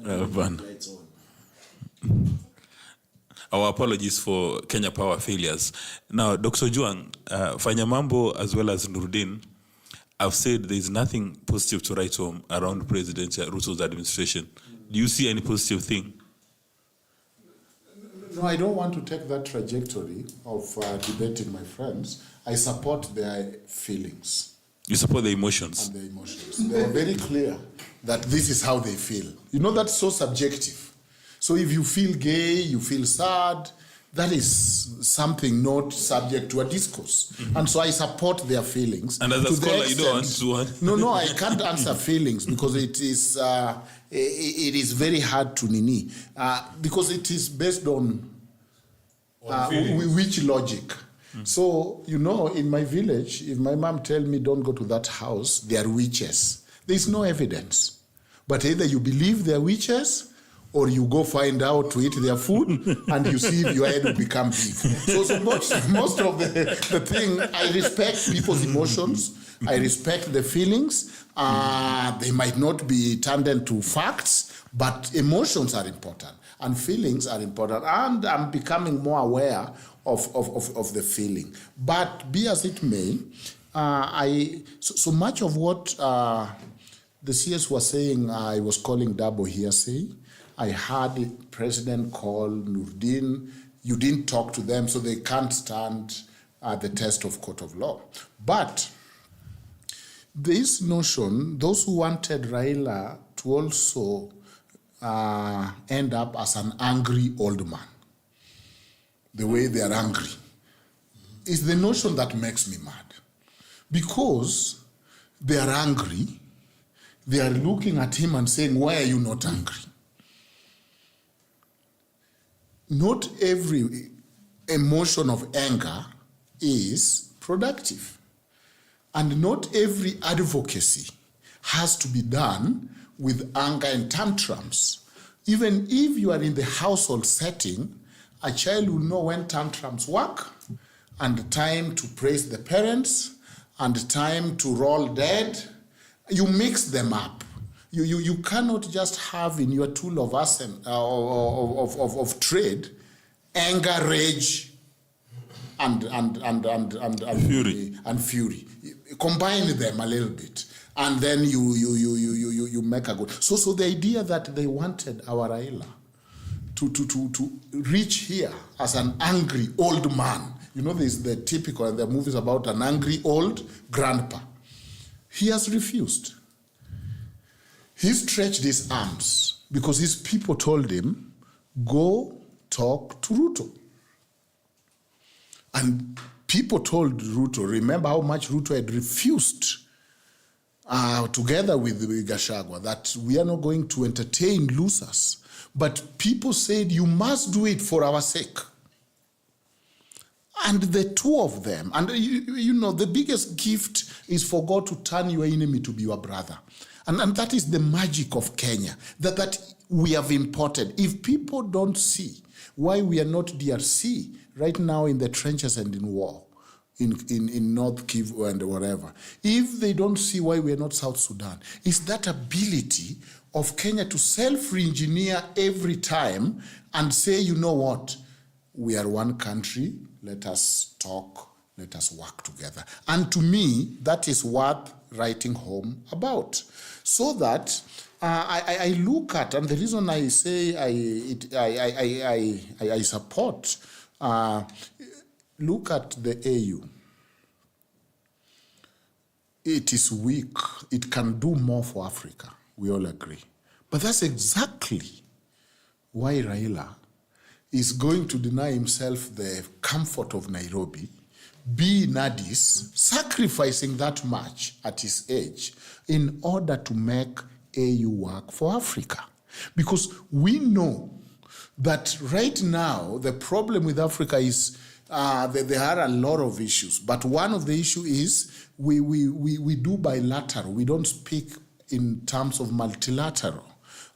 Lights on. Our apologies for Kenya Power failures. Now, Dr. Ojwang, Fanya, Mambo, as well as Noordean, have said there is nothing positive to write home around President Ruto's administration. Do you see any positive thing? No, I don't want to take that trajectory of debating my friends. I support their feelings. You support the emotions? And their emotions. They are very clear that this is how they feel. You know, that's so subjective. So if you feel gay, you feel sad, that is something not subject to a discourse. Mm-hmm. And so I support their feelings. And as a scholar, you don't want to... No, I can't answer feelings because it is very hard to nini. Because it is based on which logic. Mm-hmm. So, you know, in my village, if my mom tells me don't go to that house, they are witches. There is no evidence. But either you believe they are witches, or you go find out to eat their food, and you see if your head will become big. So most of the thing, I respect people's emotions. I respect the feelings. They might not be turned into facts, but emotions are important, and feelings are important. And I'm becoming more aware of the feeling. But be as it may, so much of what the CS was saying, I was calling double hearsay. I heard the president call Noordean. You didn't talk to them, so they can't stand the test of court of law. But this notion, those who wanted Raila to also end up as an angry old man, the way they are angry, is the notion that makes me mad. Because they are angry, they are looking at him and saying, why are you not angry? Not every emotion of anger is productive. And not every advocacy has to be done with anger and tantrums. Even if you are in the household setting, a child will know when tantrums work, and time to praise the parents, and time to roll dead. You mix them up. You cannot just have in your tool of trade anger, rage, and fury. Combine them a little bit, and then you make a good. So the idea that they wanted our Raila to reach here as an angry old man. You know, there's the typical, and there are movies about an angry old grandpa. He has refused. He stretched his arms because his people told him, go talk to Ruto. And people told Ruto, remember how much Ruto had refused together with Gachagua, that we are not going to entertain losers. But people said, you must do it for our sake. And the two of them, and you know, the biggest gift is for God to turn your enemy to be your brother. And that is the magic of Kenya, that we have imported. If people don't see why we are not DRC right now in the trenches and in war, in North Kivu and whatever, if they don't see why we are not South Sudan, it's that ability of Kenya to self-re-engineer every time and say, you know what, we are one country, let us talk, let us work together. And to me, that is worth writing home about. So that I look at, and the reason I say I support, look at the AU. It is weak. It can do more for Africa. We all agree. But that's exactly why Raila is going to deny himself the comfort of Nairobi, be in Addis, sacrificing that much at his age in order to make AU work for Africa. Because we know that right now, the problem with Africa is that there are a lot of issues. But one of the issues is we do bilateral. We don't speak in terms of multilateral.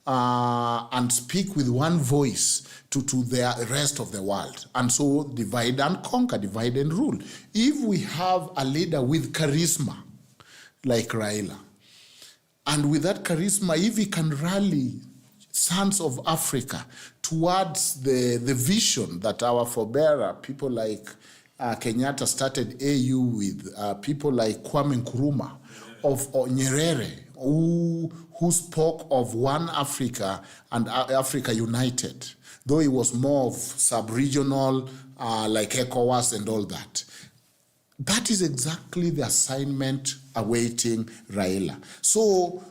And speak with one voice to the rest of the world. And so divide and conquer, divide and rule. If we have a leader with charisma, like Raila, and with that charisma, if he can rally sons of Africa towards the vision that our forebearer, people like Kenyatta started AU with, people like Kwame Nkrumah or Nyerere, who spoke of one Africa and Africa united, though it was more of sub-regional, like ECOWAS and all that. That is exactly the assignment awaiting Raila. So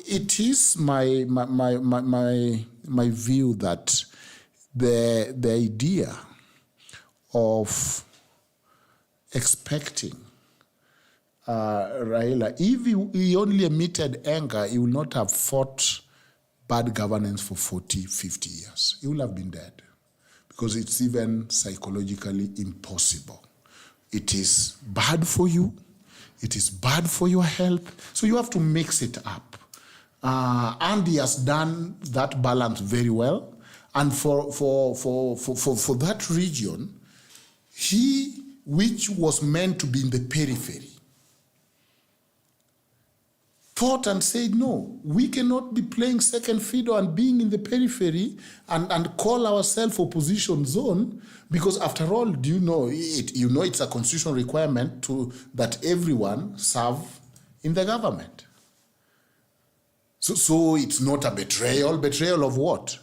it is my view that the idea of expecting Raila, if he only emitted anger, he would not have fought bad governance for 40, 50 years. He would have been dead, because it's even psychologically impossible. It is bad for you. It is bad for your health. So you have to mix it up. And he has done that balance very well. And for that region, he, which was meant to be in the periphery, thought and said, no, we cannot be playing second fiddle and being in the periphery and call ourselves opposition zone, because after all, do you know, it's a constitutional requirement that everyone serve in the government. So it's not a betrayal. Betrayal of what?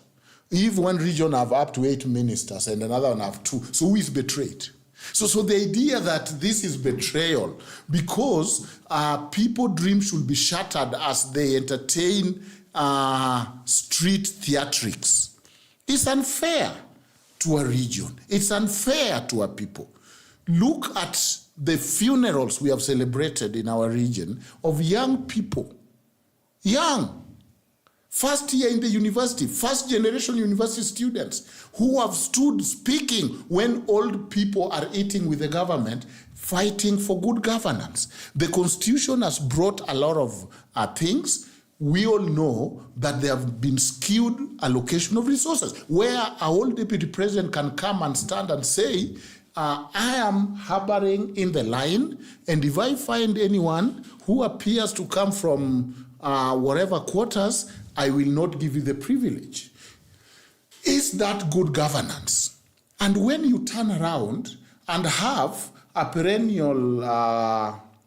If one region have up to 8 ministers and another one have 2, so who is betrayed? So the idea that this is betrayal because people's dreams should be shattered as they entertain street theatrics is unfair to a region. It's unfair to our people. Look at the funerals we have celebrated in our region of young people. Young. First year in the university, first generation university students who have stood speaking when old people are eating with the government, fighting for good governance. The Constitution has brought a lot of things. We all know that there have been skewed allocation of resources, where a old deputy president can come and stand and say, I am harboring in the line, and if I find anyone who appears to come from whatever quarters, I will not give you the privilege. Is that good governance? And when you turn around and have a perennial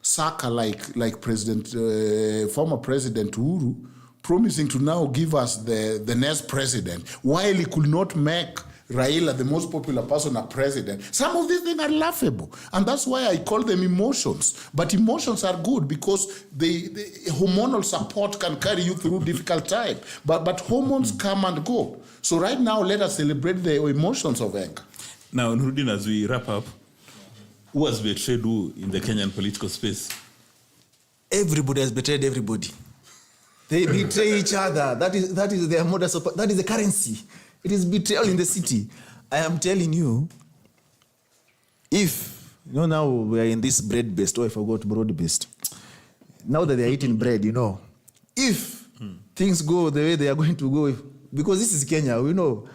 sucker like former President Uhuru, promising to now give us the next president, while he could not make Raila, the most popular person, a president. Some of these things are laughable. And that's why I call them emotions. But emotions are good because the hormonal support can carry you through difficult time. But hormones come and go. So right now, let us celebrate the emotions of anger. Now, Noordean, as we wrap up, who has betrayed who in the Kenyan political space? Everybody has betrayed everybody. They betray each other. That is their modus operandi. That is the currency. It is betrayal in the city. I am telling you, if, now we are in this bread-based, I forgot broad-based. Now that they are eating bread, if things go the way they are going to go, because this is Kenya, we know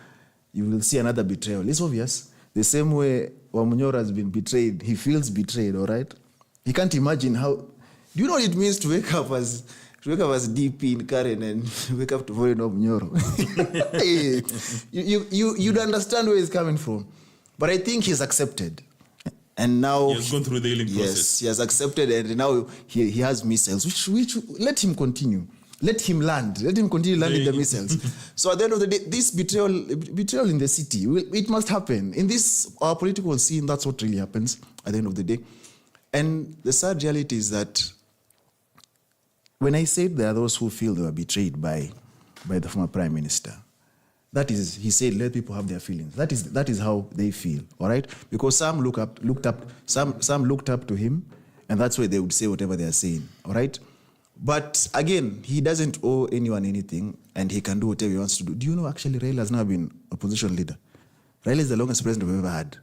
you will see another betrayal. It's obvious. The same way Wamunyoro has been betrayed, he feels betrayed, all right? He can't imagine how. Do you know what it means to wake up as DP in Karen and wake up to Void of Nyoro? You'd understand where he's coming from. But I think he's accepted. And now he has gone through the healing process. Yes, he has accepted, and now he has missiles, which let him continue. Let him land. Let him continue landing the missiles. So at the end of the day, this betrayal in the city, it must happen. In this, our political scene, that's what really happens at the end of the day. And the sad reality is that when I said there are those who feel they were betrayed by the former prime minister, that is, he said, let people have their feelings. That is how they feel, all right? Because some looked up to him, and that's why they would say whatever they are saying, all right? But again, he doesn't owe anyone anything, and he can do whatever he wants to do. Do you know, actually, Raila has now been opposition leader. Raila is the longest president we've ever had.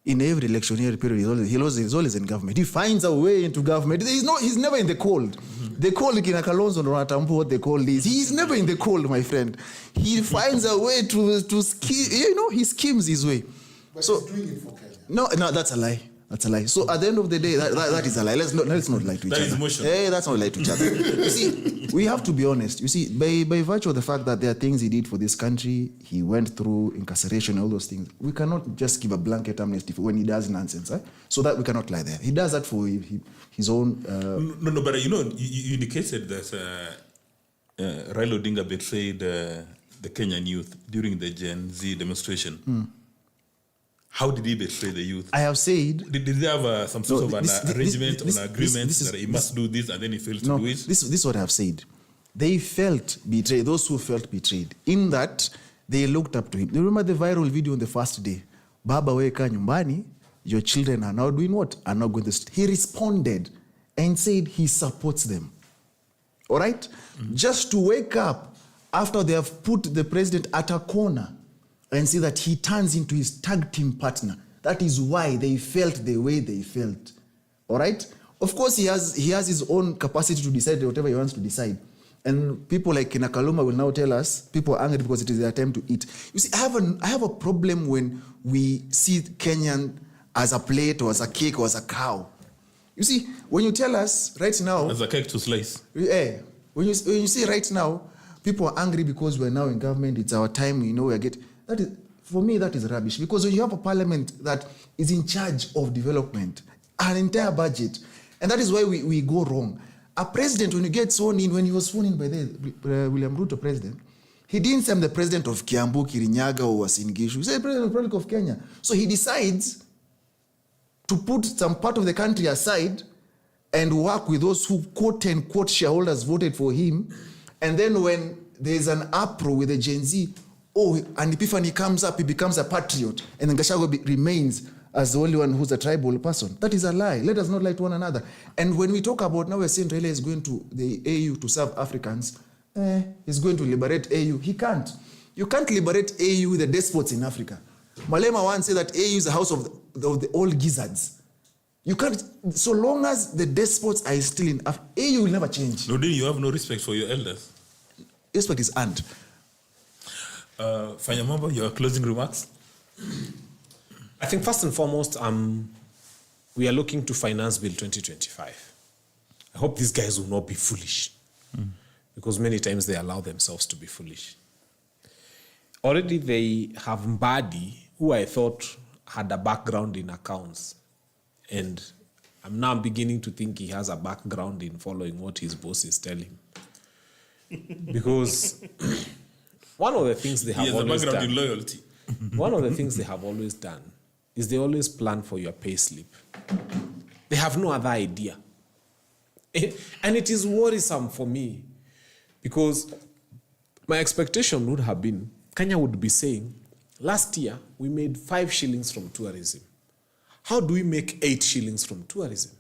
In every electionary period, he's always in government. He finds a way into government. He's never in the cold. The cold, in Kalonzo or Atambo, what the cold is. He's never in the cold, my friend. He finds a way to scheme. He schemes his way. But he's doing it for Kenya. No, that's a lie. That's a lie. So at the end of the day, that is a lie. Let's not lie to each other. That is motion. Hey, that's not lie to each other. You see, we have to be honest. You see, by virtue of the fact that there are things he did for this country, he went through incarceration, all those things, we cannot just give a blanket amnesty when he does nonsense. So that we cannot lie there. He does that for his own... No, but you indicated that Raila Odinga betrayed the Kenyan youth during the Gen Z demonstration. How did he betray the youth? I have said... Did they have some sort of an arrangement or an agreement that he must do this and then he failed to do it? This is what I have said. They felt betrayed, those who felt betrayed, in that they looked up to him. You remember the viral video on the first day? Baba weka nyumbani, your children are now doing what? Are now going to the street. He responded and said he supports them. All right? Just to wake up after they have put the president at a corner and see that he turns into his tag team partner. That is why they felt the way they felt. All right? Of course, he has his own capacity to decide whatever he wants to decide. And people like Nakaluma will now tell us, people are angry because it is their time to eat. You see, I have a problem when we see Kenyan as a plate or as a cake or as a cow. You see, when you tell us right now... As a cake to slice. Yeah. When you see right now, people are angry because we're now in government, it's our time, we're getting... That is, for me, that is rubbish. Because when you have a parliament that is in charge of development, an entire budget, and that is why we go wrong. A president, when you get sworn in, when he was sworn in by the William Ruto president, he didn't say I'm the president of Kiambu, Kirinyaga, or Uasin Gishu. He said president of the Republic of Kenya. So he decides to put some part of the country aside and work with those who quote-unquote shareholders voted for him. And then when there's an uproar with the Gen Z, and Epiphany comes up, he becomes a patriot. And then Gachagua remains as the only one who's a tribal person. That is a lie. Let us not lie to one another. And when we talk about now we're saying Raila is going to the AU to serve Africans, he's going to liberate AU. He can't. You can't liberate AU with the despots in Africa. Malema once said that AU is the house of the old gizzards. You can't, so long as the despots are still in Africa, AU will never change. No, you have no respect for your elders. Respect is earned. Fanya Mambo, your closing remarks? I think first and foremost, we are looking to finance bill 2025. I hope these guys will not be foolish, because many times they allow themselves to be foolish. Already they have Mbadi, who I thought had a background in accounts, and I'm now beginning to think he has a background in following what his bosses tell him. Because one of the things they have always done... in loyalty. One of the things they have always done is they always plan for your pay slip. They have no other idea. And it is worrisome for me, because my expectation would have been, Kenya would be saying, last year we made 5 shillings from tourism. How do we make 8 shillings from tourism?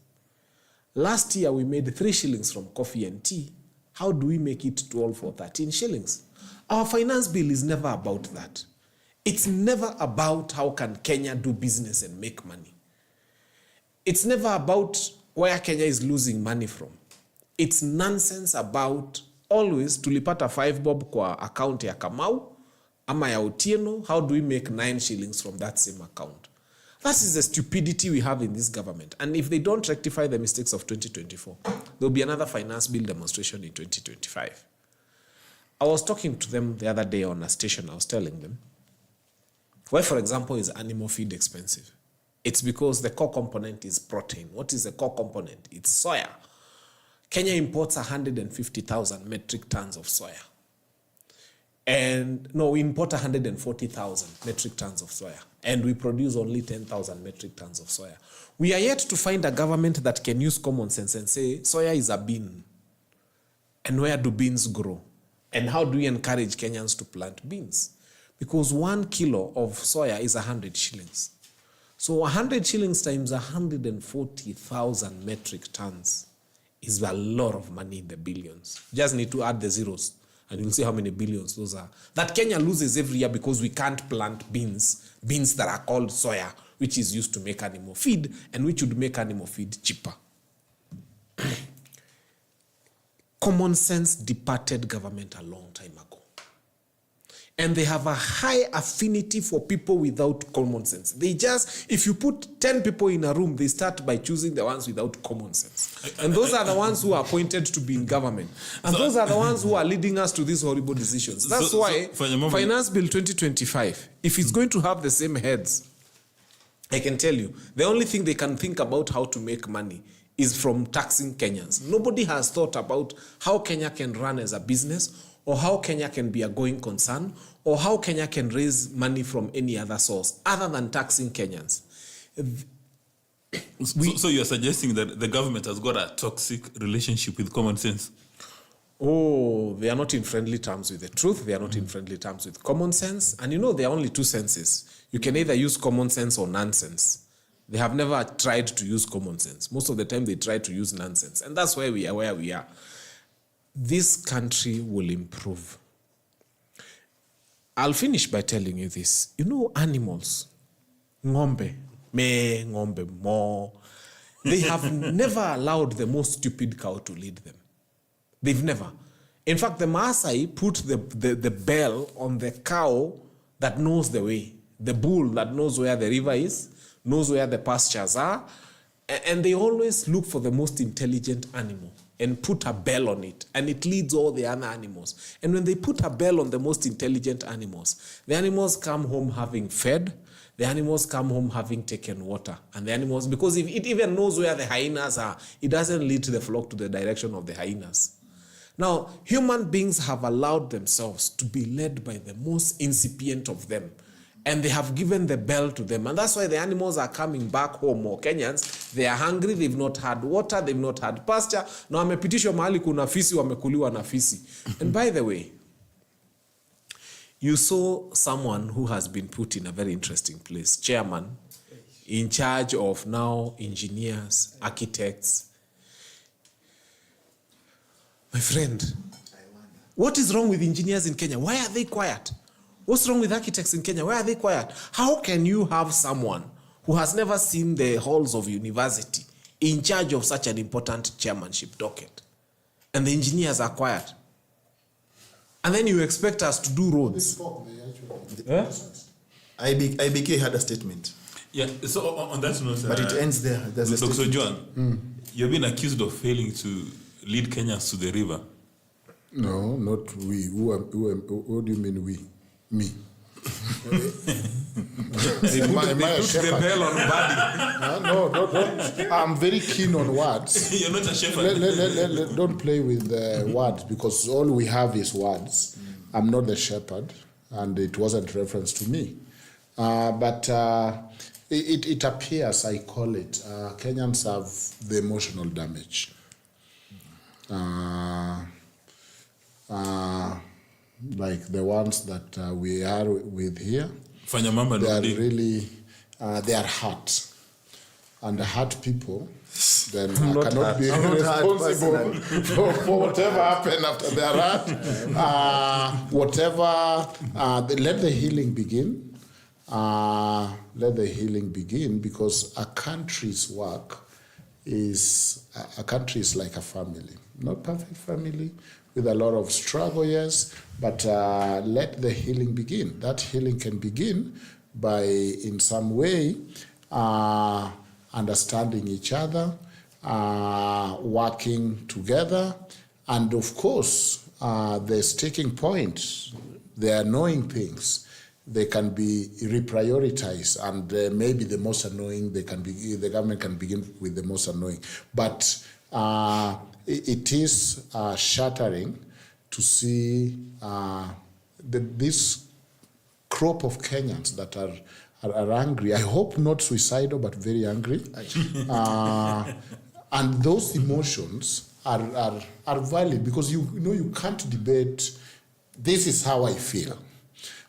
Last year we made 3 shillings from coffee and tea. How do we make it 12 or 13 shillings? Our finance bill is never about that. It's never about how can Kenya do business and make money. It's never about where Kenya is losing money from. It's nonsense about always tulipata 5 bob kwa account ya Kamau ama ya Otieno. How do we make 9 shillings from that same account? That is the stupidity we have in this government. And if they don't rectify the mistakes of 2024, there'll be another finance bill demonstration in 2025. I was talking to them the other day on a station. I was telling them, why, for example, is animal feed expensive? It's because the core component is protein. What is the core component? It's soya. Kenya imports 150,000 metric tons of soya. And no, we import 140,000 metric tons of soya. And we produce only 10,000 metric tons of soya. We are yet to find a government that can use common sense and say, soya is a bean. And where do beans grow? And how do we encourage Kenyans to plant beans? Because 1 kilo of soya is 100 shillings. So 100 shillings times 140,000 metric tons is a lot of money in the billions. You just need to add the zeros and you'll see how many billions those are. That Kenya loses every year because we can't plant beans that are called soya, which is used to make animal feed and which would make animal feed cheaper. Common sense departed government a long time ago. And they have a high affinity for people without common sense. They just, if you put 10 people in a room, they start by choosing the ones without common sense. And those are the ones who are appointed to be in government. And those are the ones who are leading us to these horrible decisions. That's why Finance Bill 2025, if it's going to have the same heads, I can tell you, the only thing they can think about how to make money is from taxing Kenyans. Nobody has thought about how Kenya can run as a business, or how Kenya can be a going concern, or how Kenya can raise money from any other source other than taxing Kenyans. So you're suggesting that the government has got a toxic relationship with common sense? Oh, they are not in friendly terms with the truth. They are not in friendly terms with common sense. And you know, there are only two senses. You can either use common sense or nonsense. They have never tried to use common sense. Most of the time they try to use nonsense. And that's why we are where we are. This country will improve. I'll finish by telling you this. You know, animals, ng'ombe, me, ng'ombe, mo, they have never allowed the most stupid cow to lead them. They've never. In fact, the Maasai put the bell on the cow that knows the way, the bull that knows where the river is, knows where the pastures are, and they always look for the most intelligent animal and put a bell on it, and it leads all the other animals. And when they put a bell on the most intelligent animals, the animals come home having fed, the animals come home having taken water, and the animals, because if it even knows where the hyenas are, it doesn't lead the flock to the direction of the hyenas. Now, human beings have allowed themselves to be led by the most incipient of them, and they have given the bell to them. And that's why the animals are coming back home, or Kenyans, they are hungry, they've not had water, they've not had pasture. Now, wamepitishwa mahali kuna fisi, wamekuliwa na fisi. And by the way, you saw someone who has been put in a very interesting place, chairman, in charge of now engineers, architects. My friend, what is wrong with engineers in Kenya? Why are they quiet? What's wrong with architects in Kenya? Why are they quiet? How can you have someone who has never seen the halls of university in charge of such an important chairmanship docket? And the engineers are quiet. And then you expect us to do roads. IBK had a statement. Yeah, so on that note... But it ends there. There's a Dr. Ojwang, you've been accused of failing to lead Kenyans to the river. No, not we. What do you mean we? Me. Am I a shepherd? The bell on body. No. I'm very keen on words. You're not a shepherd. Don't play with words, because all we have is words. I'm not the shepherd, and it wasn't reference to me. But it appears, I call it, Kenyans have the emotional damage. Like the ones that we are with here, Fanya Mambo, they are really, they are hurt. And the hurt people, then cannot be responsible for whatever happened after they are hurt. Let the healing begin. Let the healing begin, because a country's work is, a country is like a family. Not perfect family, with a lot of struggle, yes, but let the healing begin. That healing can begin by, in some way, understanding each other, working together, and of course, the sticking point, the annoying things, they can be reprioritized, and maybe the most annoying, the government can begin with the most annoying. But it is shattering to see this crop of Kenyans that are angry. I hope not suicidal, but very angry. And those emotions are valid, because you know you can't debate, this is how I feel.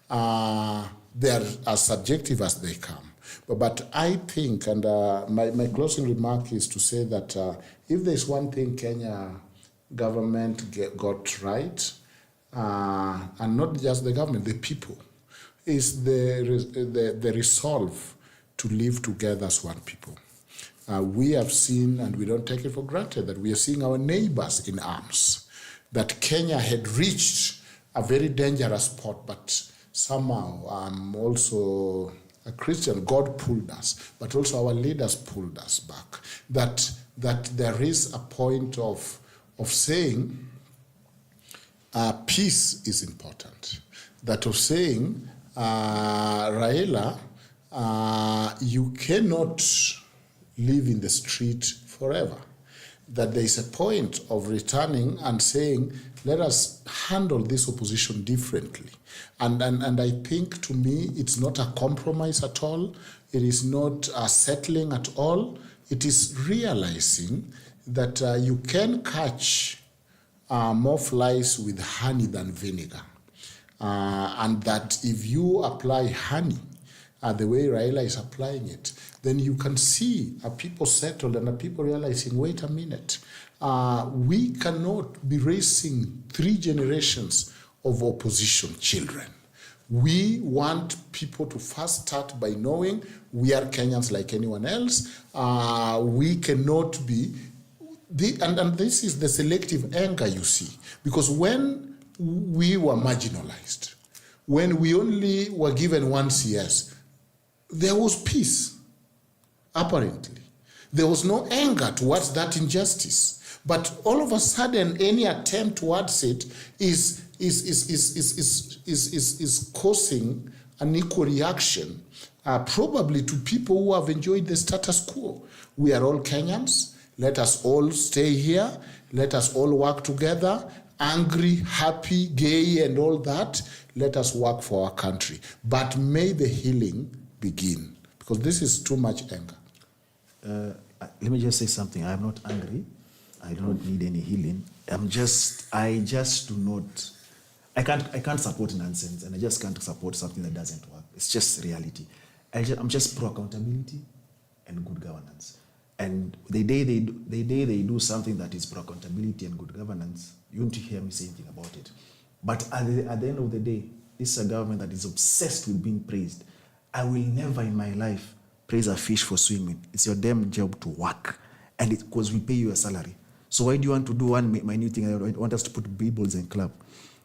They are as subjective as they come. But I think, and my closing remark is to say that if there's one thing Kenya government got right, and not just the government, the people, is the resolve to live together as one people. We have seen, and we don't take it for granted, that we are seeing our neighbors in arms, that Kenya had reached a very dangerous spot, but somehow I'm also a Christian. God pulled us, but also our leaders pulled us back. That there is a point of saying peace is important. That of saying, Raila, you cannot live in the street forever. That there is a point of returning and saying, let us handle this opposition differently. And I think, to me, it's not a compromise at all. It is not a settling at all. It is realizing that you can catch more flies with honey than vinegar. And that if you apply honey the way Raila is applying it, then you can see people settled and people realizing, wait a minute, we cannot be raising 3 generations of opposition children. We want people to first start by knowing we are Kenyans like anyone else. We cannot be, and this is the selective anger you see, because when we were marginalized, when we only were given 1 CS, there was peace, apparently. There was no anger towards that injustice. But all of a sudden, any attempt towards it is causing an equal reaction, probably to people who have enjoyed the status quo. We are all Kenyans. Let us all stay here. Let us all work together. Angry, happy, gay, and all that. Let us work for our country. But may the healing begin, because this is too much anger. Let me just say something. I am not angry. I do not need any healing. I just do not. I can't support nonsense, and I just can't support something that doesn't work. It's just reality. I'm just pro accountability and good governance. And the day they do something that is pro accountability and good governance, you won't hear me say anything about it. But at the end of the day, this is a government that is obsessed with being praised. I will never in my life praise a fish for swimming. It's your damn job to work, and because we pay you a salary. So why do you want to do one minute thing? I want us to put billboards and club.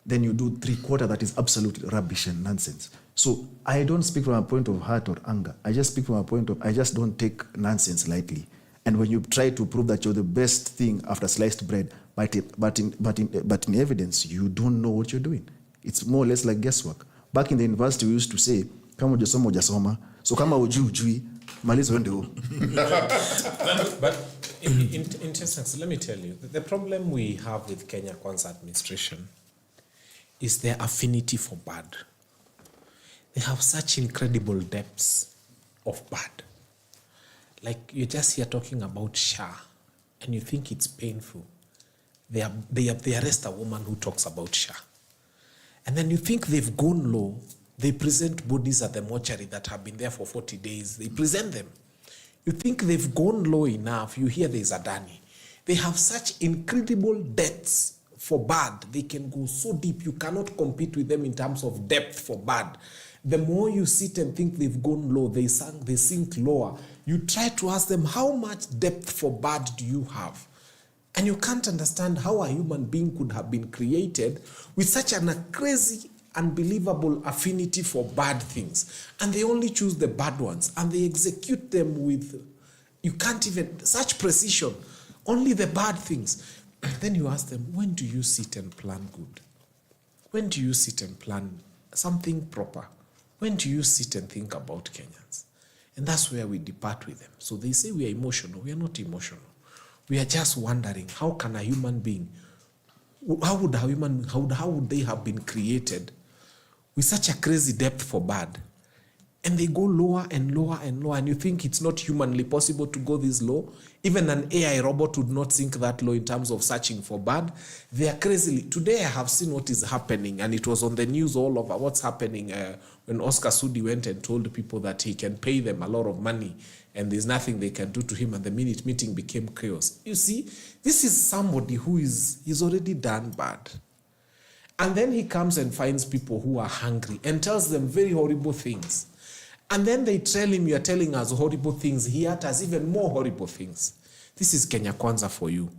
Then you do 3/4 that is absolute rubbish and nonsense. So I don't speak from a point of hurt or anger. I just speak from a point of, I just don't take nonsense lightly. And when you try to prove that you're the best thing after sliced bread, but in evidence, you don't know what you're doing. It's more or less like guesswork. Back in the university, we used to say, kama hujasoma hujasoma. So kama hujui, maliza uende huko. But in essence, let me tell you, the problem we have with Kenya Kwanza administration is their affinity for bad. They have such incredible depths of bad. Like, you're just here talking about SHA, and you think it's painful. They arrest a woman who talks about SHA. And then you think they've gone low. They present bodies at the mortuary that have been there for 40 days. They present them. You think they've gone low enough. You hear there's Adani. They have such incredible depths for bad. They can go so deep. You cannot compete with them in terms of depth for bad. The more you sit and think they've gone low, they sink lower. You try to ask them, how much depth for bad do you have? And you can't understand how a human being could have been created with such a crazy, unbelievable affinity for bad things. And they only choose the bad ones, and they execute them with, you can't even, such precision, only the bad things. Then you ask them, when do you sit and plan good? When do you sit and plan something proper? When do you sit and think about Kenyans? And that's where we depart with them. So they say we are emotional. We are not emotional. We are just wondering, how can a human being, how would they have been created with such a crazy depth for bad? And they go lower and lower and lower, and you think it's not humanly possible to go this low. Even an AI robot would not sink that low in terms of searching for bad. They are crazily. Today I have seen what is happening, and it was on the news all over what's happening when Oscar Sudi went and told people that he can pay them a lot of money and there's nothing they can do to him, and the minute meeting became chaos. You see, this is somebody who he's already done bad. And then he comes and finds people who are hungry and tells them very horrible things. And then they tell him, you're telling us horrible things. He utters even more horrible things. This is Kenya Kwanza for you.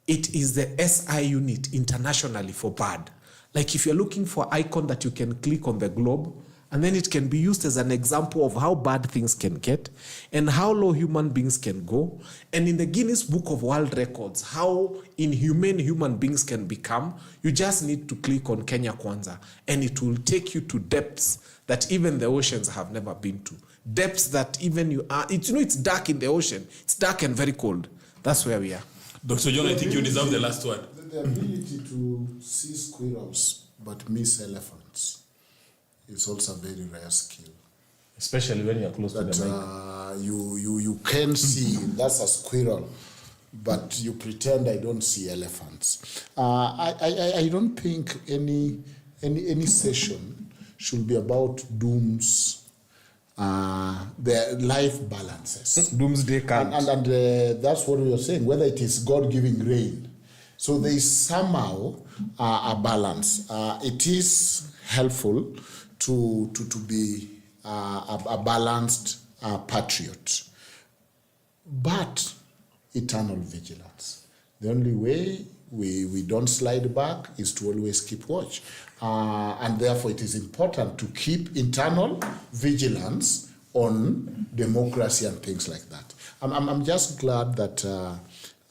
It is the SI unit internationally for bad. Like if you're looking for icon that you can click on the globe, and then it can be used as an example of how bad things can get and how low human beings can go. And in the Guinness Book of World Records, how inhumane human beings can become, you just need to click on Kenya Kwanza and it will take you to depths that even the oceans have never been to. Depths that even it's dark in the ocean. It's dark and very cold. That's where we are. Dr. John, I think you deserve the last word. The ability to see squirrels but miss elephants. It's also a very rare skill. Especially when you're close to the mic. You can see that's a squirrel, but you pretend I don't see elephants. I don't think any session should be about dooms, their life balances. Doomsday can't. And that's what we were saying, whether it is God giving rain. So there is somehow a balance. It is helpful to be a balanced patriot, but eternal vigilance. The only way we don't slide back is to always keep watch, and therefore it is important to keep internal vigilance on democracy and things like that. I'm just glad that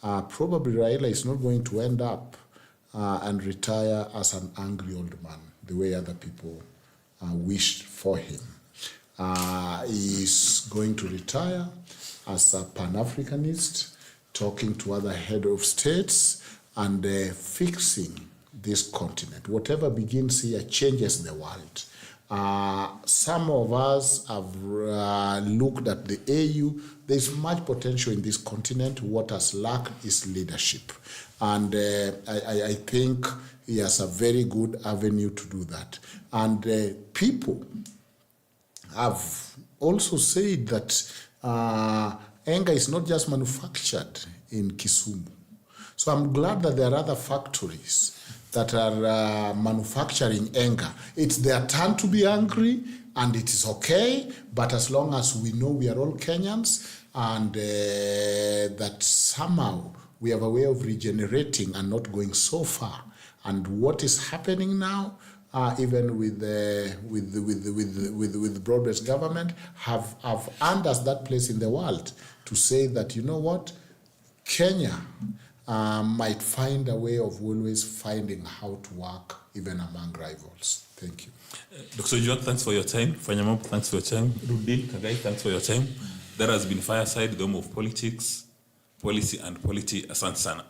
probably Raila is not going to end up and retire as an angry old man the way other people wished for him. He is going to retire as a Pan-Africanist, talking to other head of states and fixing this continent. Whatever begins here changes the world. Some of us have looked at the AU. There's much potential in this continent. What has lacked is leadership. And I think he has a very good avenue to do that. And people have also said that anger is not just manufactured in Kisumu. So I'm glad that there are other factories that are manufacturing anger. It's their turn to be angry, and it is okay, but as long as we know we are all Kenyans, and that somehow we have a way of regenerating and not going so far. And what is happening now, even with broad-based government, have earned us that place in the world to say that, you know what, Kenya might find a way of always finding how to work even among rivals. Thank you. Dr. Ojwang, thanks for your time. Fanya, Mambo, thanks for your time. Ruto, Khagai, thanks for your time. That has been Fireside, the home of politics, policy and polity. Asante sana.